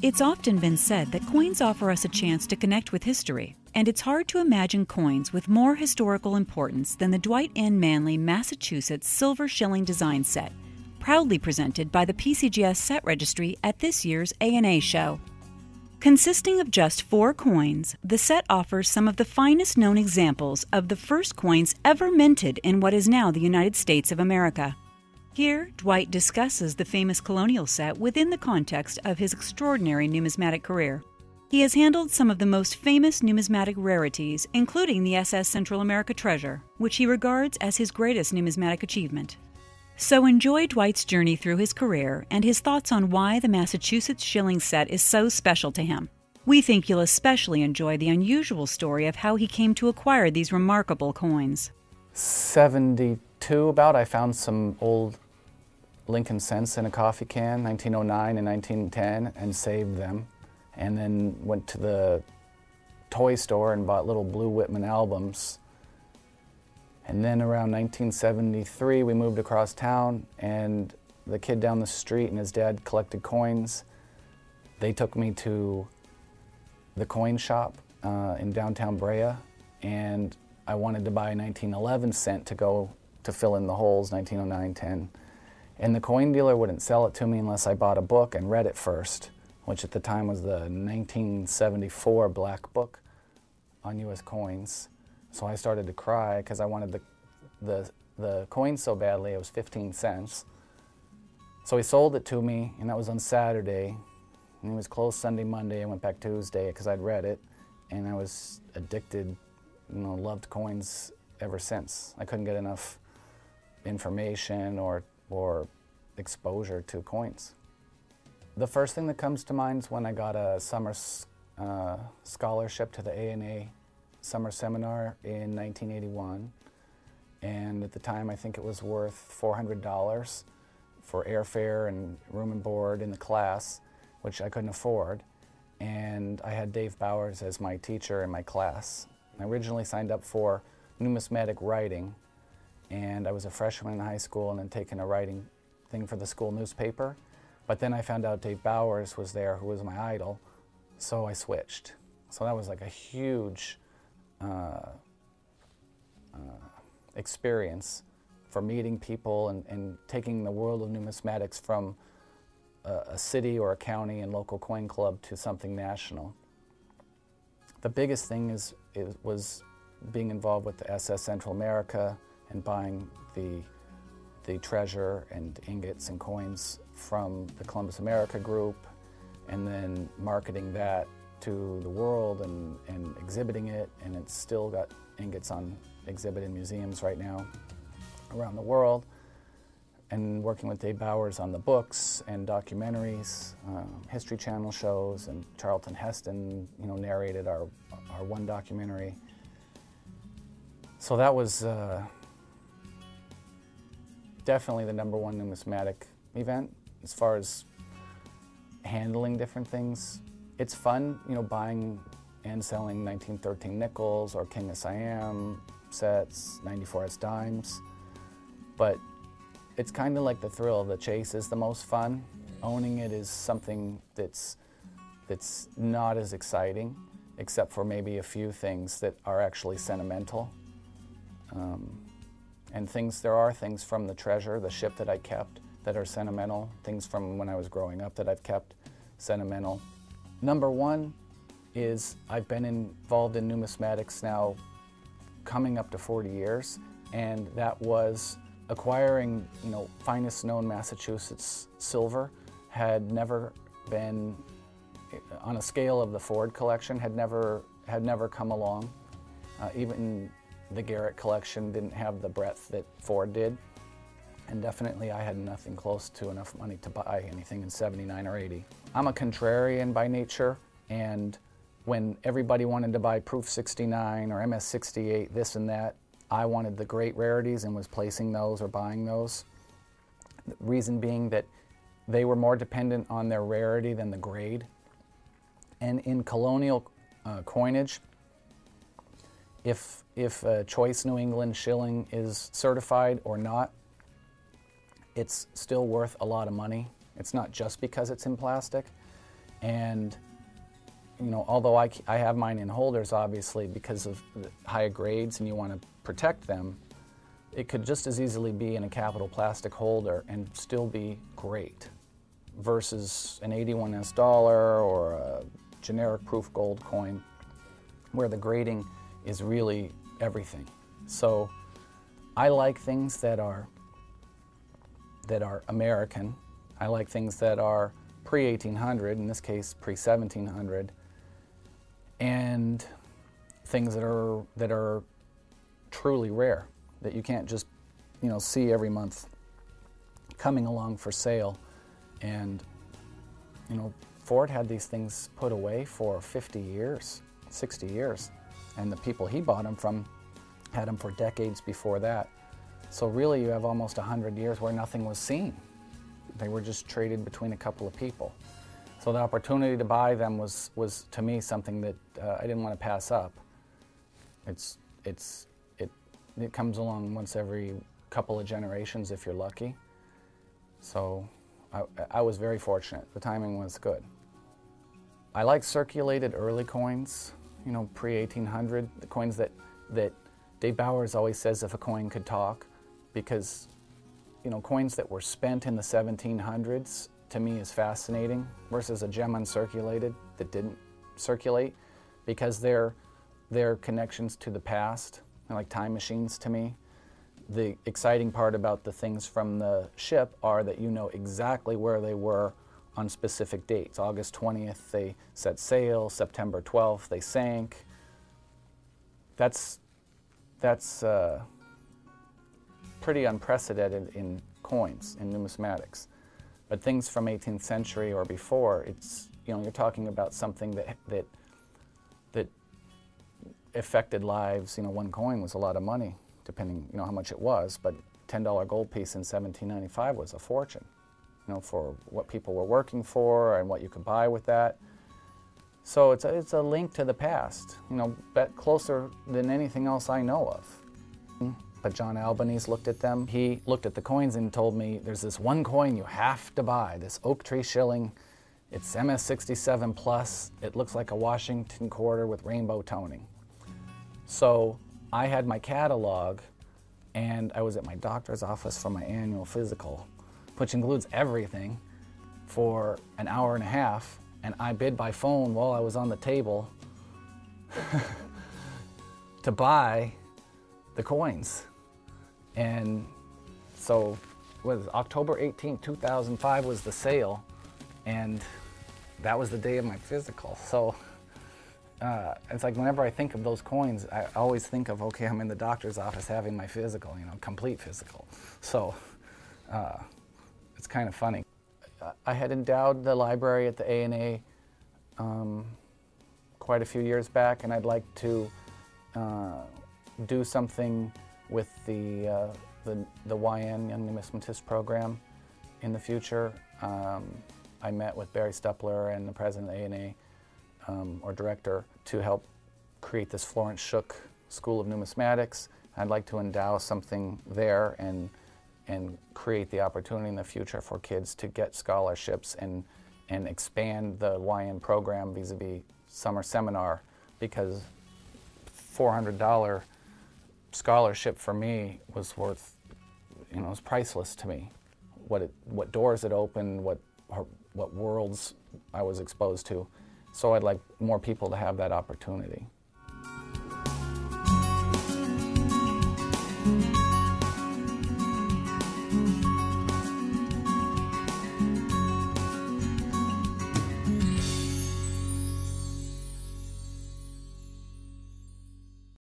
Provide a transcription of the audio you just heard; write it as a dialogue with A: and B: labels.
A: It's often been said that coins offer us a chance to connect with history, and it's hard to imagine coins with more historical importance than the Dwight N. Manley, Massachusetts silver shilling design set, proudly presented by the PCGS Set Registry at this year's A&A show. Consisting of just 4 coins, the set offers some of the finest known examples of the first coins ever minted in what is now the United States of America. Here, Dwight discusses the famous colonial set within the context of his extraordinary numismatic career. He has handled some of the most famous numismatic rarities, including the SS Central America treasure, which he regards as his greatest numismatic achievement. So enjoy Dwight's journey through his career and his thoughts on why the Massachusetts shilling set is so special to him. We think you'll especially enjoy the unusual story of how he came to acquire these remarkable coins.
B: 72 about, I found some old Lincoln cents in a coffee can, 1909 and 1910, and saved them. And then went to the toy store and bought little Blue Whitman albums. And then around 1973, we moved across town, and the kid down the street and his dad collected coins. They took me to the coin shop in downtown Brea, and I wanted to buy a 1911 cent to go to fill in the holes, 1909, 10. And the coin dealer wouldn't sell it to me unless I bought a book and read it first, which at the time was the 1974 Black Book on U.S. coins. So I started to cry because I wanted the coin so badly. It was 15 cents. So he sold it to me, and that was on Saturday. And he was closed Sunday, Monday. I went back Tuesday because I'd read it, and I was addicted, loved coins ever since. I couldn't get enough information or exposure to coins. The first thing that comes to mind is when I got a summer scholarship to the A&A summer seminar in 1981, and at the time I think it was worth $400 for airfare and room and board in the class, which I couldn't afford, and I had Dave Bowers as my teacher in my class. I originally signed up for numismatic writing, and I was a freshman in high school and then taking a writing thing for the school newspaper. But then I found out Dave Bowers was there, who was my idol, so I switched. So that was like a huge experience for meeting people and taking the world of numismatics from a city or a county and local coin club to something national. The biggest thing was being involved with the SS Central America and buying the treasure and ingots and coins from the Columbus America group, and then marketing that to the world and exhibiting it, and it's still got ingots on exhibit in museums right now around the world, and working with Dave Bowers on the books and documentaries, History Channel shows, and Charlton Heston narrated our one documentary. So that was definitely the #1 numismatic event. As far as handling different things, it's fun, buying and selling 1913 nickels or King of Siam sets, 94S dimes, but it's kind of like the thrill. The chase is the most fun. Owning it is something that's not as exciting, except for maybe a few things that are actually sentimental. And there are things from the treasure, the ship that I kept, that are sentimental. Things from when I was growing up that I've kept sentimental. #1 is I've been involved in numismatics now coming up to 40 years, and that was acquiring, finest known Massachusetts silver. Had never been on a scale of the Ford collection, had never come along. Even the Garrett collection didn't have the breadth that Ford did, and definitely I had nothing close to enough money to buy anything in 79 or 80. I'm a contrarian by nature, and when everybody wanted to buy Proof 69 or MS 68, this and that, I wanted the great rarities and was placing those or buying those. The reason being that they were more dependent on their rarity than the grade. And in colonial coinage, if a choice New England shilling is certified or not, it's still worth a lot of money. It's not just because it's in plastic. And you know, although I have mine in holders, obviously, because of the higher grades and you want to protect them, it could just as easily be in a capital plastic holder and still be great, versus an 81S dollar or a generic proof gold coin, where the grading is really everything. So I like things that are American. I like things that are pre-1800, in this case pre-1700, and things that are truly rare, that you can't just, you know, see every month coming along for sale. And you know, Ford had these things put away for 50 years, 60 years, and the people he bought them from had them for decades before that. So really you have almost 100 years where nothing was seen. They were just traded between a couple of people. So the opportunity to buy them was to me something that I didn't want to pass up. It comes along once every couple of generations if you're lucky. So I was very fortunate. The timing was good. I like circulated early coins, you know, pre-1800, the coins that Dave Bowers always says if a coin could talk, because you know, coins that were spent in the 1700s to me is fascinating, versus a gem uncirculated that didn't circulate, because they're connections to the past. They're like time machines to me. The exciting part about the things from the ship are that you know exactly where they were on specific dates. August 20th they set sail, September 12th they sank. That's pretty unprecedented in coins, in numismatics. But things from 18th century or before, it's, you know, you're talking about something that affected lives. You know, one coin was a lot of money, depending, you know, how much it was, but $10 gold piece in 1795 was a fortune, you know, for what people were working for and what you could buy with that. So it's a link to the past, you know, bet closer than anything else I know of. But John Albanese looked at them. He looked at the coins and told me, there's this one coin you have to buy, this oak tree shilling. It's MS67 plus. It looks like a Washington quarter with rainbow toning. So I had my catalog, and I was at my doctor's office for my annual physical, which includes everything, for an hour and a half, and I bid by phone while I was on the table to buy the coins. And so October 18, 2005 was the sale, and that was the day of my physical. So it's like whenever I think of those coins, I always think of, okay, I'm in the doctor's office having my physical, you know, complete physical. So it's kind of funny. I had endowed the library at the A&A quite a few years back, and I'd like to do something with the YN, Young Numismatist program, in the future. I met with Barry Stupler and the president of the A&A, or director, to help create this Florence Shook School of Numismatics. I'd like to endow something there and create the opportunity in the future for kids to get scholarships and expand the YN program vis-a-vis summer seminar, because $400 scholarship for me was worth, you know, it was priceless to me. What doors it opened, what worlds I was exposed to. So I'd like more people to have that opportunity.